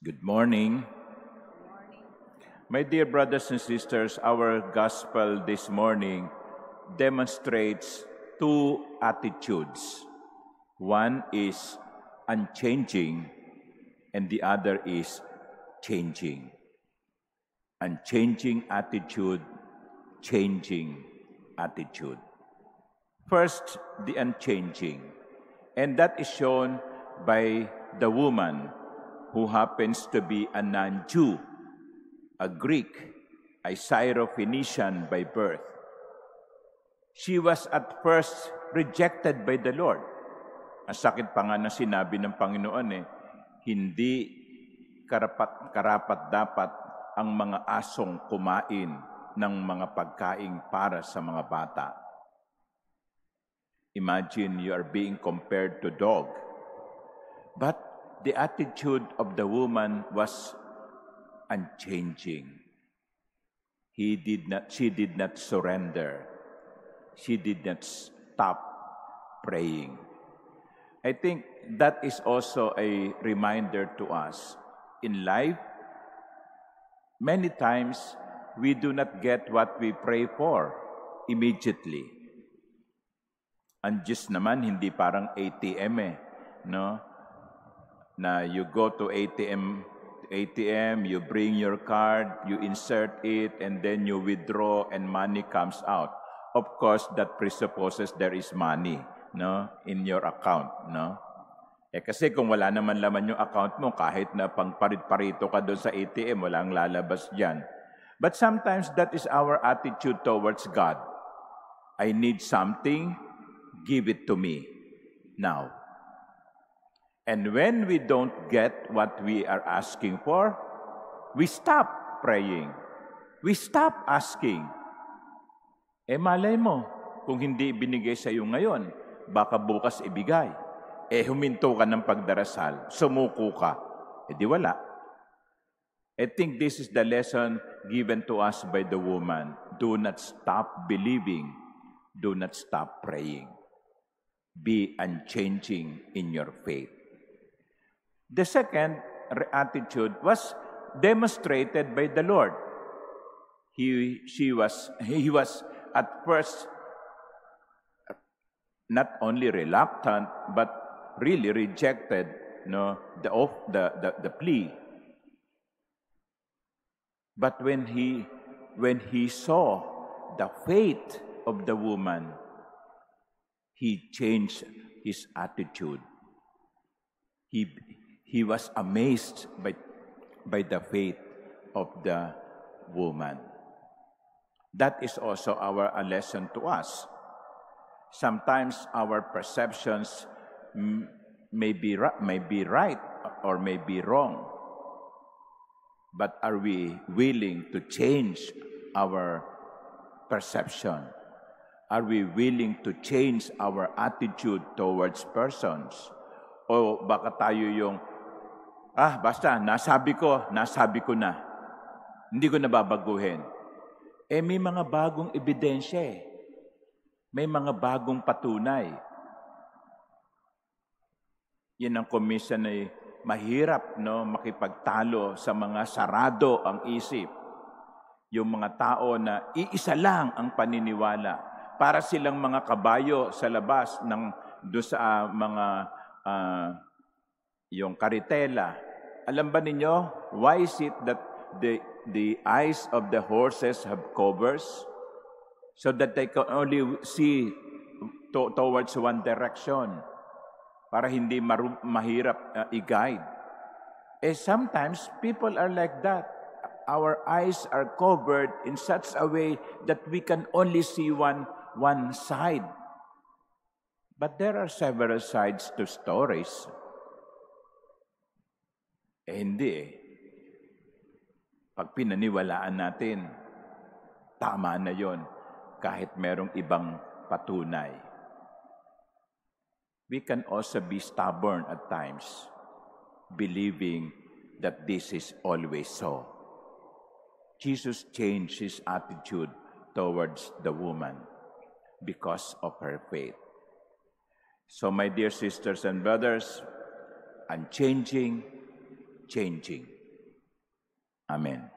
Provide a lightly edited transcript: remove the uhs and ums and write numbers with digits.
Good morning. My dear brothers and sisters, our gospel this morning demonstrates two attitudes. One is unchanging and the other is changing. Unchanging attitude, changing attitude. First, the unchanging. And that is shown by the woman who happens to be a non-Jew, a Greek, a Syro-Phoenician by birth. She was at first rejected by the Lord. Ang sakit pa nga na sinabi ng Panginoon hindi karapat dapat ang mga asong kumain ng mga pagkain para sa mga bata. Imagine you are being compared to dog. But the attitude of the woman was unchanging. She did not surrender. She did not stop praying. I think that is also a reminder to us. In life, many times we do not get what we pray for immediately. Ang Diyos naman, hindi parang ATM no? Na you go to ATM, you bring your card, you insert it, and then you withdraw and money comes out. Of course, that presupposes there is money, no, in your account, no? Kasi kung wala naman laman yung account mo, kahit na pangparit-parito ka doon sa ATM, walang lalabas diyan. But sometimes that is our attitude towards God. I need something, give it to me now. And when we don't get what we are asking for, we stop praying. We stop asking. Malay mo, kung hindi ibinigay sa iyo ngayon, baka bukas ibigay. Huminto ka ng pagdarasal, sumuko ka, di wala. I think this is the lesson given to us by the woman. Do not stop believing. Do not stop praying. Be unchanging in your faith. The second attitude was demonstrated by the Lord. He was at first not only reluctant but really rejected the plea. But when he saw the faith of the woman, he changed his attitude. He was amazed by the faith of the woman. That is also a lesson to us. Sometimes our perceptions may be right or may be wrong. But are we willing to change our perception? Are we willing to change our attitude towards persons? O baka tayo yung, basta, nasabi ko na. Hindi ko nababaguhin. May mga bagong ebidensya May mga bagong patunay. Yan ang commission ay mahirap, makipagtalo sa mga sarado ang isip. Yung mga tao na iisa lang ang paniniwala. Para silang mga kabayo sa labas do sa mga yung karitela. Alam ba ninyo, why is it that the eyes of the horses have covers? So that they can only see towards one direction. Para hindi mahirap i-guide. Sometimes people are like that. Our eyes are covered in such a way that we can only see one side. But there are several sides to stories. Hindi Pag pinaniwalaan natin, tama na yon kahit merong ibang patunay. We can also be stubborn at times, believing that this is always so. Jesus changed his attitude towards the woman because of her faith. So, my dear sisters and brothers, unchanging, changing. Amen.